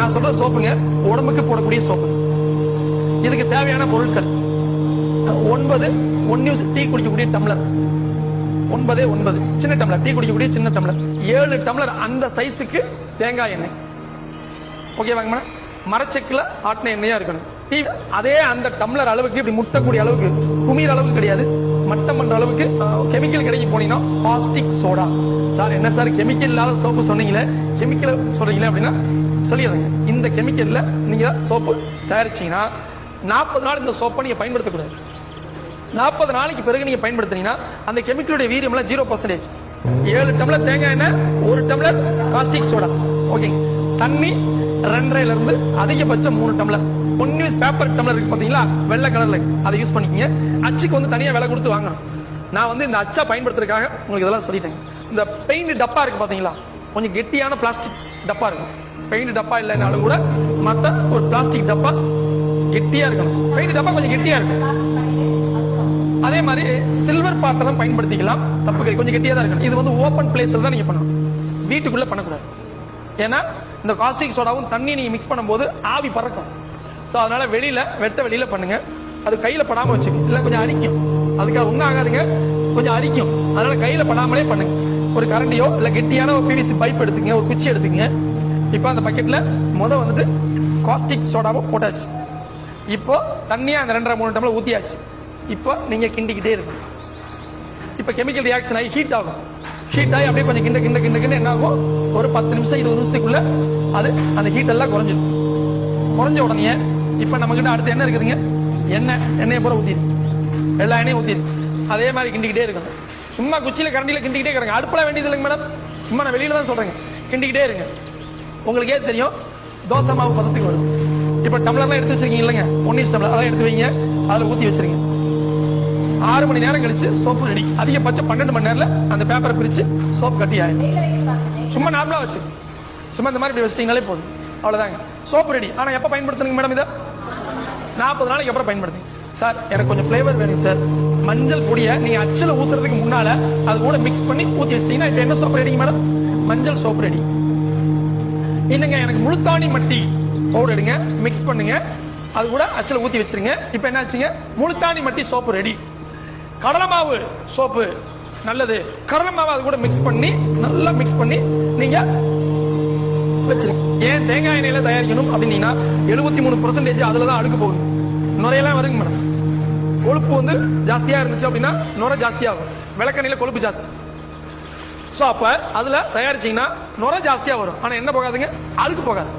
நான் சொல்ற சோப்புங்க உடம்புக்கு போடக்கூடிய சோப்பு. இதுக்கு தேவையான பொருட்கள் 9 1 யூஸ் டீ குடிக்கக்கூடிய டம்ளர், 9 சின்ன டம்ளர், டீ குடிக்கக்கூடிய சின்ன டம்ளர், 7 டம்ளர் அந்த சைஸுக்கு தேங்காய் எண்ணெய். ஓகேவாங்க மேடம்? மரச்செக்கில் ஆட்டின எண்ணெயா இருக்கணும். டீ அதே அந்த டம்ளர் அளவுக்கு இப்படி முட்டக்கூடிய அளவுக்கு, குமிர அளவுக்கு கிடையாது, மட்டம் பண்ற அளவுக்கு. கெமிக்கல் கடைக்கு போனீங்கன்னா காஸ்டிக் சோடா. சார் என்ன சார் கெமிக்கல் இல்லாத சோப்பு சொன்னீங்களே, கெமிக்கல் சொல்றீங்களே அப்படின்னா சொல்லிடுறேங்க. இந்த கெமிக்கல்ல நீங்க சோப்பு தயாரிச்சீங்கன்னா 40 நாள் இந்த சோப்பை நீங்க பயன்படுத்தக்கூடாது. 40 நாளைக்கு பிறகு நீங்க பயன்படுத்தினீங்கன்னா அந்த கெமிக்கலுடைய வீரியம் 0%. 7 டம்ளர் தேங்காய் எண்ணெய், 1 டம்ளர் காஸ்டிக் சோடா. ஓகே. தண்ணி 2.5 இருந்து அதிகபட்சம் 3 டம்ளர். 1 யூஸ் பேப்பர் டம்ளர் இருக்கு பாத்தீங்களா, வெள்ளை கலர்ல, அதை யூஸ் பண்ணிக்கங்க. அச்சுக்கு வந்து தனியா விலை கொடுத்து வாங்கணும். நான் வந்து இந்த அச்சா பயன்படுத்துறதுக்காக உங்களுக்கு இதெல்லாம் சொல்லிட்டேன். இந்த பெயிண்ட் டப்பா இருக்கு பாத்தீங்களா, கொஞ்சம் கெட்டியான பிளாஸ்டிக் டப்பா இருக்கும். பெயிண்ட் டப்பா இல்லைனாலும் கூட மற்ற ஒரு பிளாஸ்டிக் டப்பா கெட்டியா இருக்கணும். பெயிண்ட் டப்பா கொஞ்சம் கெட்டியா இருக்கும். அதே மாதிரி சில்வர் பாத்திரம் பயன்படுத்திக்கலாம், தப்பு கொஞ்சம் கெட்டியா தான் இருக்கணும். இது வந்து ஓபன் பிளேஸ்ல தான் நீங்க பண்ணணும், வீட்டுக்குள்ள பண்ணக்கூடாது. ஏன்னா இந்த காஸ்டிக் சோடாவும் தண்ணி நீங்க மிக்ஸ் பண்ணும்போது ஆவி பறக்கும். ஸோ அதனால வெட்ட வெளியில பண்ணுங்க. அது கையில படாம வச்சுக்க, இல்ல கொஞ்சம் அரிக்கும். அதுக்காக ஒன்றும் ஆகாதுங்க, கொஞ்சம் அரிக்கும். அதனால கையில படாமலே பண்ணுங்க. ஒரு கரண்டியோ இல்ல கெட்டியான ஒரு பிவிசி பைப் எடுத்துங்க, ஒரு குச்சி எடுத்துங்க. இப்போ அந்த பக்கெட்ல வந்துட்டு காஸ்டிக் சோடாவை போட்டாச்சு. இப்போ தண்ணியா அந்த 2.5-3 டம்ளர் ஊத்தியாச்சு. இப்போ நீங்க கிண்டிக்கிட்டே இருக்கும். இப்போ கெமிக்கல் ரியாக்ஷன் ஆகி ஹீட் ஆகும். ஹீட் ஆகி அப்படியே கொஞ்சம் கிண்ட என்ன ஆகும், ஒரு 10 நிமிஷம் 20 நிமிஷத்துக்குள்ள அது அந்த ஹீட் எல்லாம் குறைஞ்சிடும். குறைஞ்ச உடனே இப்ப நம்ம கிட்ட அடுத்து என்ன இருக்குதுங்க, எண்ணெயை பூரா ஊத்திடு, எல்லா எண்ணெயும் ஊத்திடு. அதே மாதிரி கிண்டிக்கிட்டே இருக்கணும். சும்மா குச்சியில கரண்டியில கிண்டிக்கிட்டே இருக்காங்க. அடுப்புல வேண்டியது இல்லைங்க மேடம், சும்மா நான் வெளியில தான் சொல்றேங்க. கிண்டிக்கிட்டே இருங்க. உங்களுக்கே தெரியும் தோசை மாவு பதத்துக்கு வரும். இப்ப டம்ளர்லாம் எடுத்து வச்சிருக்கீங்க இல்லைங்க, 1 டம்ளர் அதெல்லாம் எடுத்து வைங்க, அதில் ஊத்தி வச்சிருங்க. 6 மணி நேரம் கழிச்சு சோப்பு ரெடி. அதிகபட்சம் 12 மணி நேரத்துல அந்த பேப்பரை பிரிச்சு சோப்பு கட்டி ஆயிடும். சும்மா நார்மலா வச்சு சும்மா இந்த மாதிரி வச்சிட்டீங்களே போதும், அவ்வளவுதாங்க, சோப்பு ரெடி. ஆனா எப்ப பயன்படுத்துங்க மேடம்? இதை 40 நாளைக்கு அப்புறம் பயன்படுத்துங்க. சார் எனக்கு கொஞ்சம் ஃபிளேவர் வேணும் சார், மஞ்சள் பொடியை நீங்க அச்சில் ஊத்துறதுக்கு முன்னால அது கூட மிக்ஸ் பண்ணி ஊத்தி வச்சிட்டீங்கன்னா இப்ப என்ன சோப்பு ரெடிங்க மேடம்? மஞ்சள் சோப்பு ரெடி. இல்லைங்க எனக்கு முழுத்தாணி மட்டி பவுடர் எடுங்க, மிக்ஸ் பண்ணுங்க, அது கூட அச்சில் ஊத்தி வச்சிருங்க. இப்ப என்ன ஆச்சுங்க, முழுத்தாணி மட்டி சோப்பு ரெடி. கடலை மாவு சோப்பு நல்லது, கடலை மாவு அது கூட மிக்ஸ் பண்ணி நல்லா மிக்ஸ் பண்ணி நீங்க வச்சிருங்க. ஏன் தேங்காய் எண்ணெயில தயாரிக்கணும் அப்படின்னா 73% அதுலதான் அழுக்கு போகுது, நுரையெல்லாம் வருங்க மேடம். கொழுப்பு வந்து ஜாஸ்தியா இருந்துச்சு அப்படின்னா நுரை ஜாஸ்தியாகும். விளக்கெண்ணெயில கொழுப்பு ஜாஸ்தி. சோ அப்ப அதுல தயாரிச்சீங்கன்னா நுரை ஜாஸ்தியா வரும், ஆனா என்ன போகாதுங்க, அழுக்கு போகாது.